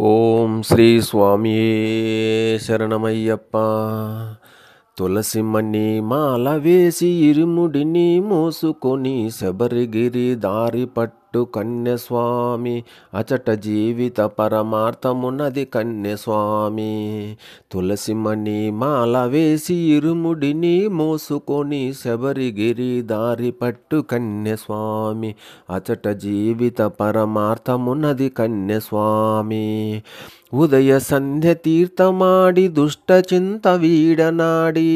ఓం శ్రీ స్వామియే శరణమయ్యప్ప. తులసిమణి మాల వేసి ఇరుముడిని మోసుకొని శబరిగిరి దారి పట్టు కన్యస్వామి, అచట జీవిత పరమార్థమున్నది కన్యస్వామి. తులసిమణి మాల వేసి ఇరుముడిని మోసుకొని శబరిగిరి దారి పట్టు కన్యస్వామి, అచట జీవిత పరమార్థమున్నది కన్యస్వామి. ఉదయ సంధ్య తీర్థమాడి దుష్ట చింత వీడనాడి,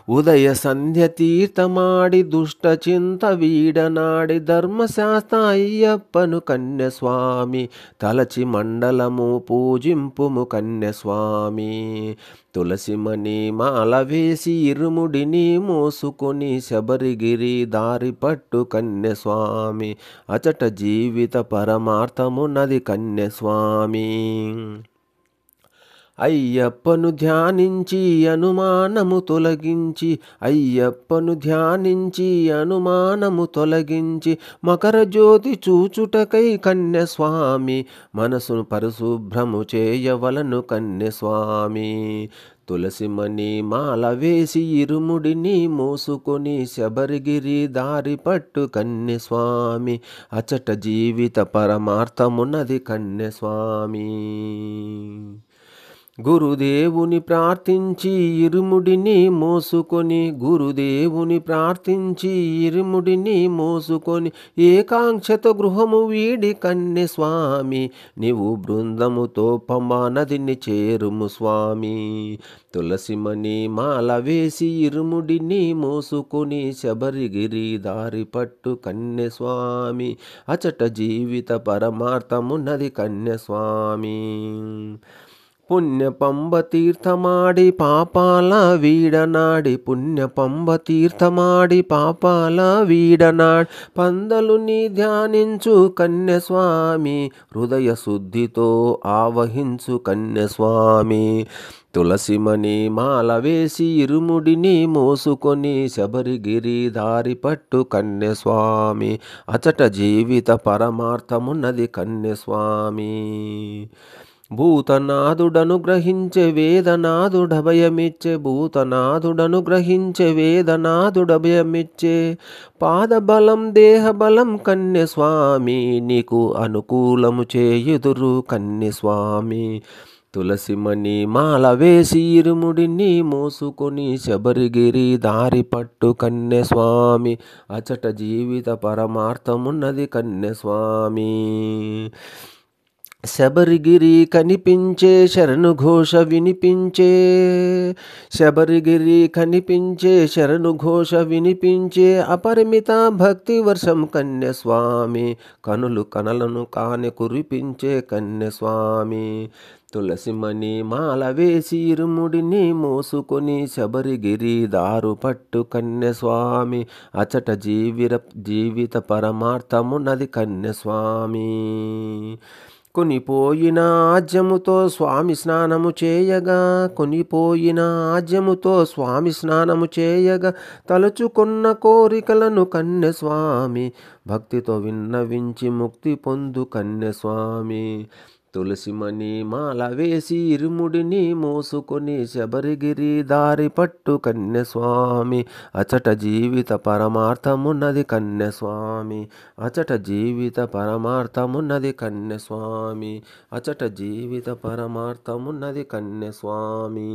ఉదయ సంధ్య తీర్థమాడి దుష్ట చింత వీడనాడి ధర్మశాస్త్ర అయ్యప్పను కన్యస్వామి, తలచి మండలము పూజింపుము కన్యస్వామి. తులసిమణి మాల వేసి ఇరుముడిని మోసుకొని శబరిగిరి దారి పట్టు కన్యస్వామి, అచట జీవిత పరమార్థమున్నది కన్యస్వామి. అయ్యప్పను ధ్యానించి అనుమానము తొలగించి, అయ్యప్పను ధ్యానించి అనుమానము తొలగించి మకర జ్యోతి చూచుటకై కన్యస్వామి, మనసును పరిశుభ్రము చేయవలను కన్యస్వామి. తులసిమణి మాల వేసి ఇరుముడిని మోసుకొని శబరిగిరి దారి పట్టు కన్యస్వామి, అచట జీవిత పరమార్థమున్నది కన్యస్వామి. గురుదేవుని ప్రార్థించి ఇరుముడిని మోసుకొని, గురుదేవుని ప్రార్థించి ఇరుముడిని మోసుకొని ఏకాంక్షతో గృహము వీడి కన్యస్వామి, నీవు బృందముతో పంబా నదిని చేరుము స్వామి. తులసిమణి మాల వేసి ఇరుముడిని మోసుకొని శబరిగిరి దారి పట్టు కన్యస్వామి, అచట జీవిత పరమార్థమున్నది కన్యస్వామి. పుణ్య పంబ తీర్థమాడి పాపాల వీడనాడి, పుణ్య పంబ తీర్థమాడి పాపాల వీడనాడి పందలుని ధ్యానించు కన్యస్వామి, హృదయ శుద్ధితో ఆవహించు కన్యస్వామి. తులసిమణి మాల వేసి ఇరుముడిని మోసుకొని శబరిగిరి దారి పట్టు కన్యస్వామి, అచట జీవిత పరమార్థమున్నది కన్యస్వామి. భూతనాథుడను గ్రహించే వేదనాథుడభయమిచ్చే, భూతనాథుడను గ్రహించే వేదనాథుడభయమిచ్చే పాదబలం దేహబలం కన్యస్వామి, నీకు అనుకూలము చేయుదురు కన్యస్వామి. తులసిమణి మాల వేసి ఇరుముడిని మోసుకొని శబరిగిరి దారి పట్టు కన్యస్వామి, అచట జీవిత పరమార్థమున్నది కన్యస్వామి. శబరిగిరి కనిపించే శరణు ఘోష వినిపించే, శబరిగిరి కనిపించే శరణు ఘోష వినిపించే అపరిమిత భక్తి వర్షం కన్యస్వామి, కనులు కనలను కాని కురిపించే కన్యస్వామి. తులసిమణి మాల వేసి ఇరుముడిని మోసుకొని శబరిగిరి దారు పట్టు కన్యస్వామి, అచట జీవిత పరమార్థమున్నది కన్యస్వామి. కొనిపోయిన ఆజ్యముతో స్వామి స్నానము చేయగా, కొనిపోయిన ఆజ్యముతో స్వామి స్నానము చేయగా తలుచుకున్న కోరికలను కన్యస్వామి, భక్తితో విన్నవించి ముక్తి పొందు కన్యస్వామి. తులసిమణి మాల వేసి ఇరుముడిని మోసుకొని శబరిగిరి దారి పట్టు కన్యస్వామి, అచట జీవిత పరమార్థమున్నది కన్యస్వామి, అచట జీవిత పరమార్థమున్నది కన్యస్వామి, అచట జీవిత పరమార్థమున్నది కన్యస్వామి.